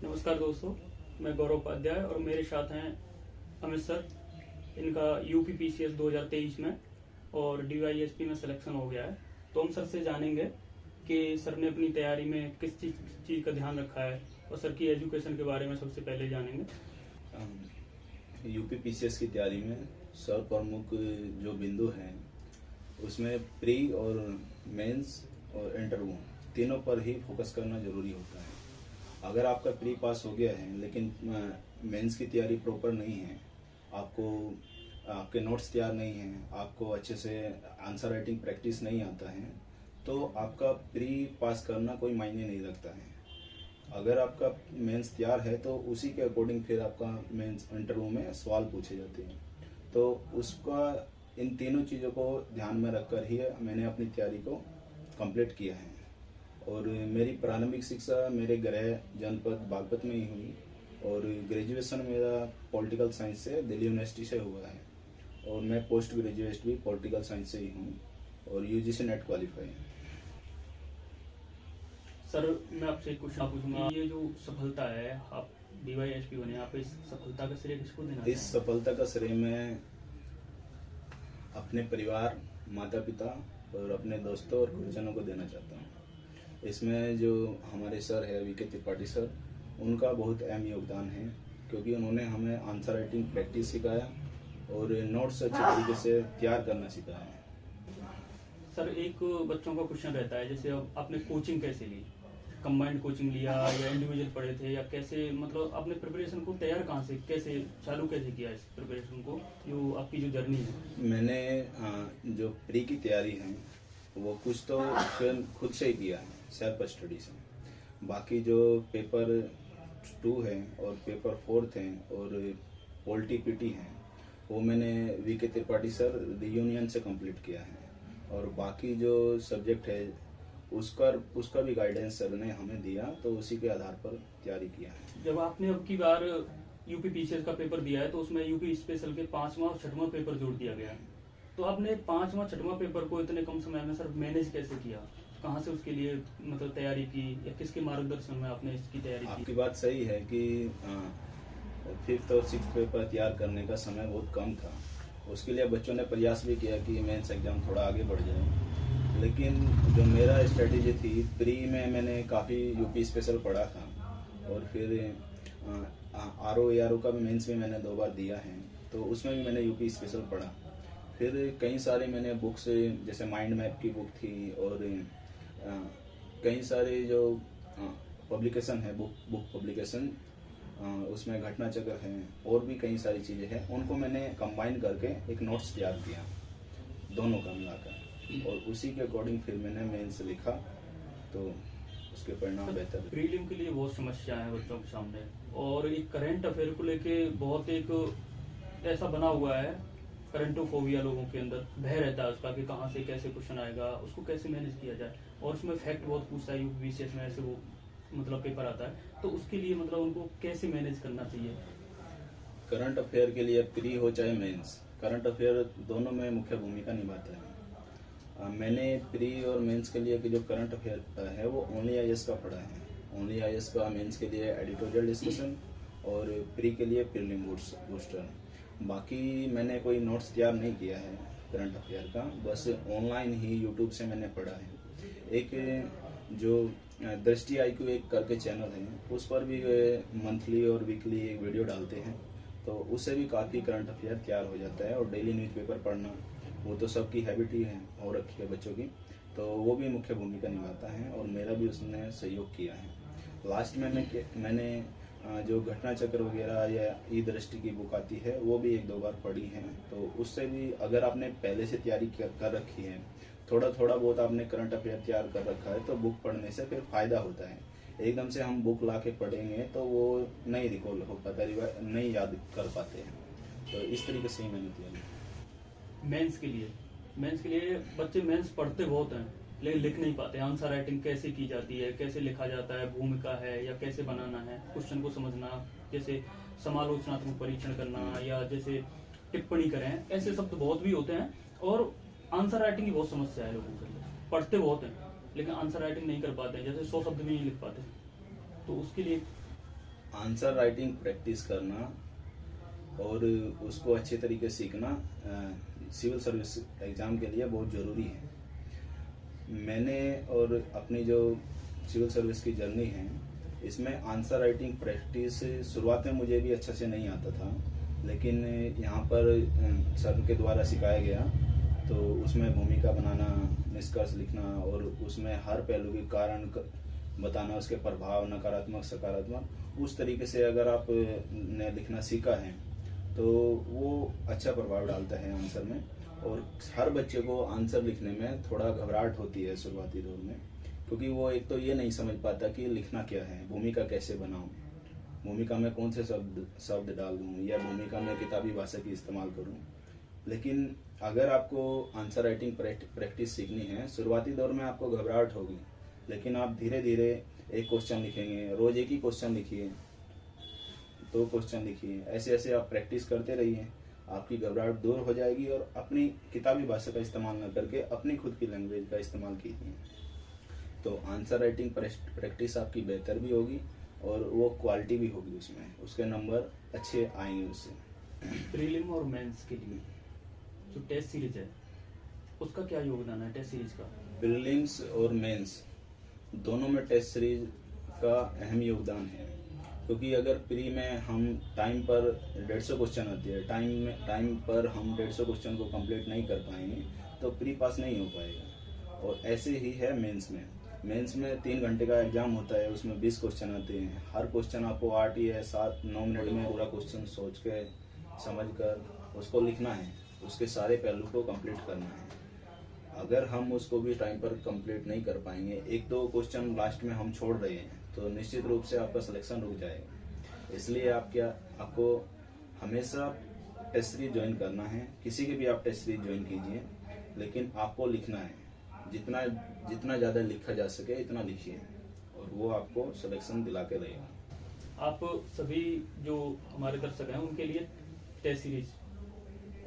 नमस्कार दोस्तों, मैं गौरव उपाध्याय और मेरे साथ हैं अमित सर। इनका यूपी पीसीएस 2023 में और डीवाईएसपी में सिलेक्शन हो गया है। तो हम सर से जानेंगे कि सर ने अपनी तैयारी में किस चीज़ का ध्यान रखा है और सर की एजुकेशन के बारे में सबसे पहले जानेंगे। यूपी पीसीएस की तैयारी में सर्वप्रमुख जो बिंदु हैं उसमें प्री और मेंस और इंटरव्यू तीनों पर ही फोकस करना जरूरी होता है। अगर आपका प्री पास हो गया है लेकिन मेंस की तैयारी प्रॉपर नहीं है, आपके नोट्स तैयार नहीं हैं, आपको अच्छे से आंसर राइटिंग प्रैक्टिस नहीं आता है, तो आपका प्री पास करना कोई मायने नहीं रखता है। अगर आपका मेंस तैयार है तो उसी के अकॉर्डिंग फिर आपका मेंस इंटरव्यू में सवाल पूछे जाते हैं। तो उसका इन तीनों चीज़ों को ध्यान में रखकर ही मैंने अपनी तैयारी को कंप्लीट किया है। और मेरी प्रारंभिक शिक्षा मेरे गृह जनपद बागपत में ही हुई और ग्रेजुएशन मेरा पॉलिटिकल साइंस से दिल्ली यूनिवर्सिटी से हुआ है और मैं पोस्ट ग्रेजुएट भी पॉलिटिकल साइंस से ही हूँ और यूजीसी नेट क्वालिफाई है। सर, मैं आपसे एक क्वेश्चन पूछूंगा, ये जो सफलता है, आप डीवाईएसपी बने, आप इस सफलता का श्रेय किसको देना? इस सफलता का श्रेय मैं अपने परिवार, माता पिता और अपने दोस्तों और गुरुजनों को देना चाहता हूँ। इसमें जो हमारे सर है वीके त्रिपाठी सर, उनका बहुत अहम योगदान है क्योंकि उन्होंने हमें आंसर राइटिंग प्रैक्टिस सिखाया और नोट्स अच्छे तरीके से तैयार करना सिखाया है। सर, एक बच्चों का क्वेश्चन रहता है, जैसे अब आपने कोचिंग कैसे ली? कंबाइंड कोचिंग लिया या इंडिविजुअल पढ़े थे, या कैसे, मतलब आपने प्रिपरेशन को तैयार कहाँ से, कैसे चालू कैसे किया इस प्रिपरेशन को, जो आपकी जो जर्नी है? मैंने जो प्री की तैयारी है वो कुछ तो स्वयं खुद से ही किया है, सेल्फ स्टडी से। बाकी जो पेपर 2 है और पेपर 4 है और पॉलिटी पीटी है वो मैंने वीके त्रिपाठी सर रीयूनियन से कंप्लीट किया है। और बाकी जो सब्जेक्ट है उसका भी गाइडेंस सर ने हमें दिया, तो उसी के आधार पर तैयारी किया है। जब आपने अब की बार यूपी पीसीएस का पेपर दिया है तो उसमें यूपी स्पेशल के 5वां और 6वां पेपर जोड़ दिया गया है, तो आपने 5वां 6वां पेपर को इतने कम समय में सर मैनेज कैसे किया? कहाँ से उसके लिए मतलब तैयारी की, या किसके मार्गदर्शन में आपने इसकी तैयारी की? आपकी बात सही है कि 5th और 6th पेपर तैयार करने का समय बहुत कम था। उसके लिए बच्चों ने प्रयास भी किया कि मेंस एग्जाम थोड़ा आगे बढ़ जाए, लेकिन जो मेरा स्ट्रेटेजी थी, प्री में मैंने काफ़ी यूपी स्पेशल पढ़ा था और फिर आरओ का भी मेंस में मैंने 2 बार दिया है, तो उसमें भी मैंने यूपी स्पेशल पढ़ा। फिर कई सारे मैंने बुक्स, जैसे माइंड मैप की बुक थी और कई सारे जो पब्लिकेशन है, बुक पब्लिकेशन, उसमें घटना चक्र है और भी कई सारी चीज़ें हैं, उनको मैंने कंबाइन करके एक नोट्स तैयार किया, दोनों का मिलाकर, और उसी के अकॉर्डिंग फिर मैंने मेंस लिखा, तो उसके परिणाम बेहतर। प्रीलिम के लिए बहुत समस्याएं हैं बच्चों के सामने, और एक करंट अफेयर को लेके बहुत एक ऐसा बना हुआ है, करंटोफोबिया लोगों के अंदर भय रहता है उसका कि कहाँ से कैसे क्वेश्चन आएगा, उसको कैसे मैनेज किया जाए। और उसमें फैक्ट बहुत पूछता है, यूपीपीसीएस में ऐसे वो मतलब पेपर आता है, तो उसके लिए मतलब उनको कैसे मैनेज करना चाहिए? करंट अफेयर के लिए प्री हो चाहे मेंस, करंट अफेयर दोनों में मुख्य भूमिका निभाते हैं। मैंने प्री और मेंस के लिए जो करंट अफेयर है वो ओनली आईएएस का पढ़ा है। ओनली आईएएस का मेंस के लिए एडिटोरियल डिस्कशन और प्री के लिए प्रीलिम बूस्टर। बाकी मैंने कोई नोट्स तैयार नहीं किया है करंट अफेयर का, बस ऑनलाइन ही यूट्यूब से मैंने पढ़ा है। एक जो दृष्टि IQ एक करके चैनल है, उस पर भी मंथली और वीकली एक वीडियो डालते हैं, तो उससे भी काफ़ी करंट अफेयर तैयार हो जाता है। और डेली न्यूज़पेपर पढ़ना वो तो सबकी हैबिट ही है हो रखी है बच्चों की, तो वो भी मुख्य भूमिका निभाता है और मेरा भी उसने सहयोग किया है। लास्ट में मैंने जो घटना चक्र वगैरह या ई दृष्टि की बुक आती है वो भी 1-2 बार पढ़ी है, तो उससे भी अगर आपने पहले से तैयारी कर रखी है, थोड़ा बहुत आपने करंट अफेयर तैयार कर रखा है, तो बुक पढ़ने से फिर फायदा होता है। एकदम से हम बुक ला के पढ़ेंगे तो वो नहीं रिकॉल हो पाता, नहीं याद कर पाते हैं, तो इस तरीके से ही मैंने तैयारी। मेंस के लिए बच्चे मेंस पढ़ते बहुत हैं लेकिन लिख नहीं पाते। आंसर राइटिंग कैसे की जाती है, कैसे लिखा जाता है, भूमिका है या कैसे बनाना है, क्वेश्चन को समझना, जैसे समालोचनात्मक परीक्षण करना या जैसे टिप्पणी करें, ऐसे शब्द बहुत भी होते हैं। और आंसर राइटिंग की बहुत समस्या है लोगों के लिए, पढ़ते बहुत हैं लेकिन आंसर राइटिंग नहीं कर पाते हैं, जैसे 100 शब्द भी नहीं लिख पाते, तो उसके लिए आंसर राइटिंग प्रैक्टिस करना और उसको अच्छे तरीके से सीखना सिविल सर्विस एग्ज़ाम के लिए बहुत ज़रूरी है। मैंने और अपनी जो सिविल सर्विस की जर्नी है, इसमें आंसर राइटिंग प्रैक्टिस शुरुआत में मुझे भी अच्छा से नहीं आता था, लेकिन यहाँ पर सर के द्वारा सिखाया गया, तो उसमें भूमिका बनाना, निष्कर्ष लिखना और उसमें हर पहलू के कारण बताना, उसके प्रभाव नकारात्मक सकारात्मक, उस तरीके से अगर आप ने लिखना सीखा है तो वो अच्छा प्रभाव डालता है आंसर में। और हर बच्चे को आंसर लिखने में थोड़ा घबराहट होती है शुरुआती दौर में, क्योंकि वो एक तो ये नहीं समझ पाता कि लिखना क्या है, भूमिका कैसे बनाऊं, भूमिका में कौन से शब्द डाल दूं, या भूमिका में किताबी भाषा की इस्तेमाल करूं। लेकिन अगर आपको आंसर राइटिंग प्रैक्टिस सीखनी है, शुरुआती दौर में आपको घबराहट होगी, लेकिन आप धीरे धीरे एक क्वेश्चन लिखेंगे, रोज एक ही क्वेश्चन लिखिए, 2 क्वेश्चन लिखिए, ऐसे ऐसे आप प्रैक्टिस करते रहिए, आपकी घबराहट दूर हो जाएगी और अपनी किताबी भाषा का इस्तेमाल न करके अपनी खुद की लैंग्वेज का इस्तेमाल कीजिए। तो आंसर राइटिंग प्रैक्टिस आपकी बेहतर भी होगी और वो क्वालिटी भी होगी, उसमें उसके नंबर अच्छे आएंगे उससे। प्रीलिम और मेंस के लिए जो टेस्ट सीरीज है उसका क्या योगदान है टेस्ट सीरीज का? प्रीलिम्स और मेंस दोनों में टेस्ट सीरीज का अहम योगदान है, क्योंकि अगर प्री में हम टाइम पर 150 क्वेश्चन आती है, टाइम पर हम 150 क्वेश्चन को कंप्लीट नहीं कर पाएंगे तो प्री पास नहीं हो पाएगा। और ऐसे ही है मेंस में 3 घंटे का एग्जाम होता है, उसमें 20 क्वेश्चन आते हैं। हर क्वेश्चन आपको 8 या 7-9 मिनट में पूरा क्वेश्चन सोच के समझ कर उसको लिखना है, उसके सारे पहलू को कंप्लीट करना है। अगर हम उसको भी टाइम पर कंप्लीट नहीं कर पाएंगे, 1-2 क्वेश्चन लास्ट में हम छोड़ रहे हैं, तो निश्चित रूप से आपका सिलेक्शन रुक जाएगा। इसलिए आपको हमेशा टेस्ट सीरीज ज्वाइन करना है, किसी की भी आप टेस्ट सीरीज ज्वाइन कीजिए, लेकिन आपको लिखना है, जितना ज़्यादा लिखा जा सके इतना लिखिए और वो आपको सिलेक्शन दिला के रहेगा। आप सभी जो हमारे दर्शक हैं उनके लिए टेस्ट सीरीज,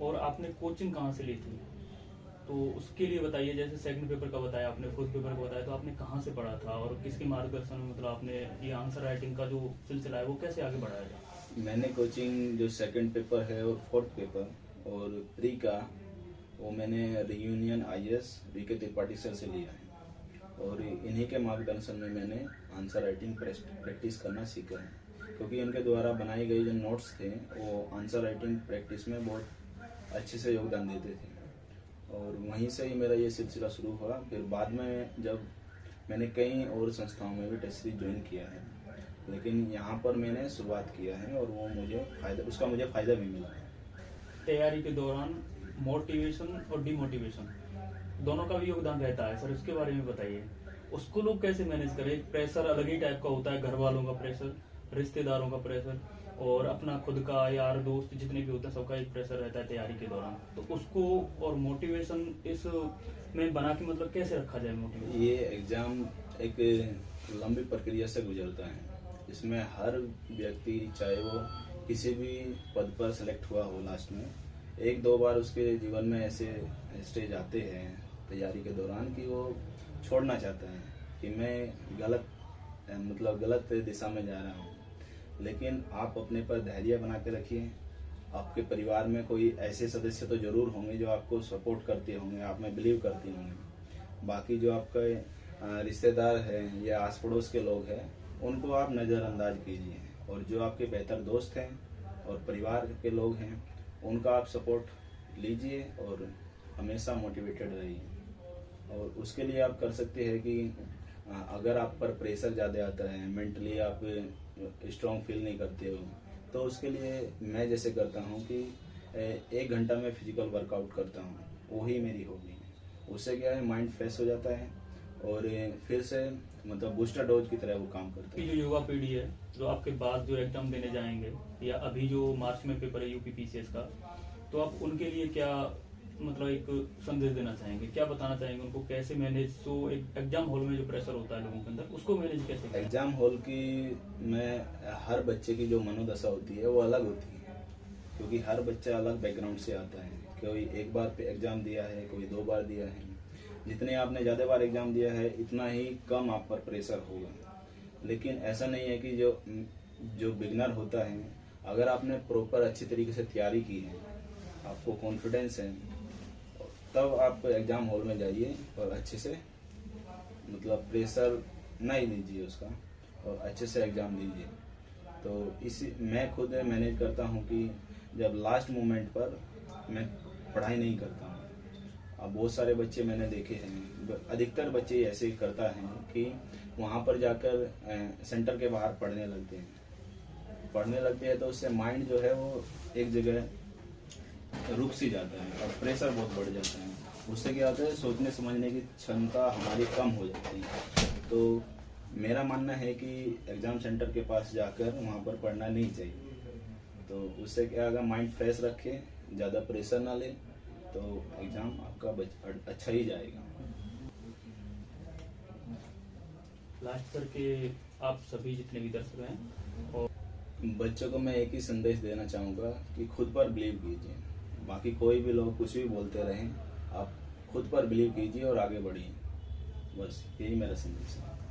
और आपने कोचिंग कहाँ से ली थी तो उसके लिए बताइए। जैसे सेकंड पेपर का बताया आपने, फोर्थ पेपर का बताया, तो आपने कहाँ से पढ़ा था और किसके मार्गदर्शन में मतलब आपने ये आंसर राइटिंग का जो सिलसिला है वो कैसे आगे बढ़ाया था? मैंने कोचिंग जो सेकंड पेपर है और फोर्थ पेपर और प्री का, वो मैंने reunion IAS VK Tripathi sir से लिया है, और इन्हीं के मार्गदर्शन में मैंने आंसर राइटिंग प्रैक्टिस करना सीखा है, क्योंकि इनके द्वारा बनाए गए जो नोट्स थे वो आंसर राइटिंग प्रैक्टिस में बहुत अच्छे से योगदान देते थे, और वहीं से ही मेरा ये सिलसिला शुरू हुआ। फिर बाद में जब मैंने कई और संस्थाओं में भी टेस्ट सीरीज ज्वाइन किया है, लेकिन यहाँ पर मैंने शुरुआत किया है और वो उसका मुझे फ़ायदा भी मिला है। तैयारी के दौरान मोटिवेशन और डिमोटिवेशन दोनों का भी योगदान रहता है सर, उसके बारे में बताइए। उसको लोग कैसे मैनेज करें? प्रेशर अलग ही टाइप का होता है, घर वालों का प्रेशर, रिश्तेदारों का प्रेशर और अपना खुद का यार दोस्त जितने भी होते हैं सबका एक प्रेशर रहता है तैयारी के दौरान, तो उसको और मोटिवेशन इस में बना के मतलब कैसे रखा जाए मोटिवेशन? ये एग्ज़ाम एक लंबी प्रक्रिया से गुजरता है, इसमें हर व्यक्ति चाहे वो किसी भी पद पर सेलेक्ट हुआ हो, लास्ट में 1-2 बार उसके जीवन में ऐसे स्टेज आते हैं तैयारी के दौरान कि वो छोड़ना चाहता है कि मैं गलत दिशा में जा रहा हूँ। लेकिन आप अपने पर धैर्य बना के रखिए। आपके परिवार में कोई ऐसे सदस्य तो जरूर होंगे जो आपको सपोर्ट करते होंगे, आप में बिलीव करते होंगे। बाकी जो आपके रिश्तेदार हैं या आस पड़ोस के लोग हैं उनको आप नज़रअंदाज कीजिए, और जो आपके बेहतर दोस्त हैं और परिवार के लोग हैं उनका आप सपोर्ट लीजिए और हमेशा मोटिवेटेड रहिए। और उसके लिए आप कर सकते हैं कि अगर आप पर प्रेशर ज़्यादा आता है, मेंटली आप स्ट्रॉन्ग फील नहीं करते हो, तो उसके लिए मैं जैसे करता हूँ कि 1 घंटा में फिजिकल वर्कआउट करता हूँ, वही मेरी हॉबी है। उससे क्या है, माइंड फ्रेश हो जाता है और फिर से मतलब बूस्टर डोज की तरह वो काम करता है। जो युवा पीढ़ी है जो आपके बाद जो एग्जाम देने जाएंगे या अभी जो मार्च में पेपर है UPPCS का, तो आप उनके लिए क्या मतलब एक संदेश देना चाहेंगे, क्या बताना चाहेंगे उनको, कैसे मैनेज, तो एक एग्जाम हॉल में जो प्रेशर होता है लोगों के अंदर उसको मैनेज कैसे करें? एग्जाम हॉल की में हर बच्चे की जो मनोदशा होती है वो अलग होती है, क्योंकि हर बच्चा अलग बैकग्राउंड से आता है। कोई 1 बार पे एग्जाम दिया है, कोई 2 बार दिया है। जितने आपने ज़्यादा बार एग्जाम दिया है इतना ही कम आप पर प्रेशर होगा। लेकिन ऐसा नहीं है कि जो जो बिगनर होता है, अगर आपने प्रॉपर अच्छी तरीके से तैयारी की है, आपको कॉन्फिडेंस है, तब आप एग्ज़ाम हॉल में जाइए और अच्छे से मतलब प्रेशर नहीं लीजिए उसका, और अच्छे से एग्ज़ाम दीजिए। तो इसी मैं खुद मैनेज करता हूँ कि जब लास्ट मोमेंट पर मैं पढ़ाई नहीं करता हूँ। अब बहुत सारे बच्चे मैंने देखे हैं, अधिकतर बच्चे ऐसे करता हैं कि वहाँ पर जाकर सेंटर के बाहर पढ़ने लगते हैं तो उससे माइंड जो है वो एक जगह रुक सी जाता है और प्रेशर बहुत बढ़ जाता है। उससे क्या होता है, सोचने समझने की क्षमता हमारी कम हो जाती है। तो मेरा मानना है कि एग्ज़ाम सेंटर के पास जाकर वहाँ पर पढ़ना नहीं चाहिए। तो उससे क्या, अगर माइंड फ्रेश रखे, ज़्यादा प्रेशर ना ले, तो एग्ज़ाम आपका अच्छा ही जाएगा। लास्ट करके आप सभी जितने भी दर्शक हैं और बच्चों को मैं एक ही संदेश देना चाहूँगा कि खुद पर बिलीव कीजिए। बाकी कोई भी लोग कुछ भी बोलते रहें, आप खुद पर बिलीव कीजिए और आगे बढ़िए। बस यही मेरा संदेश है।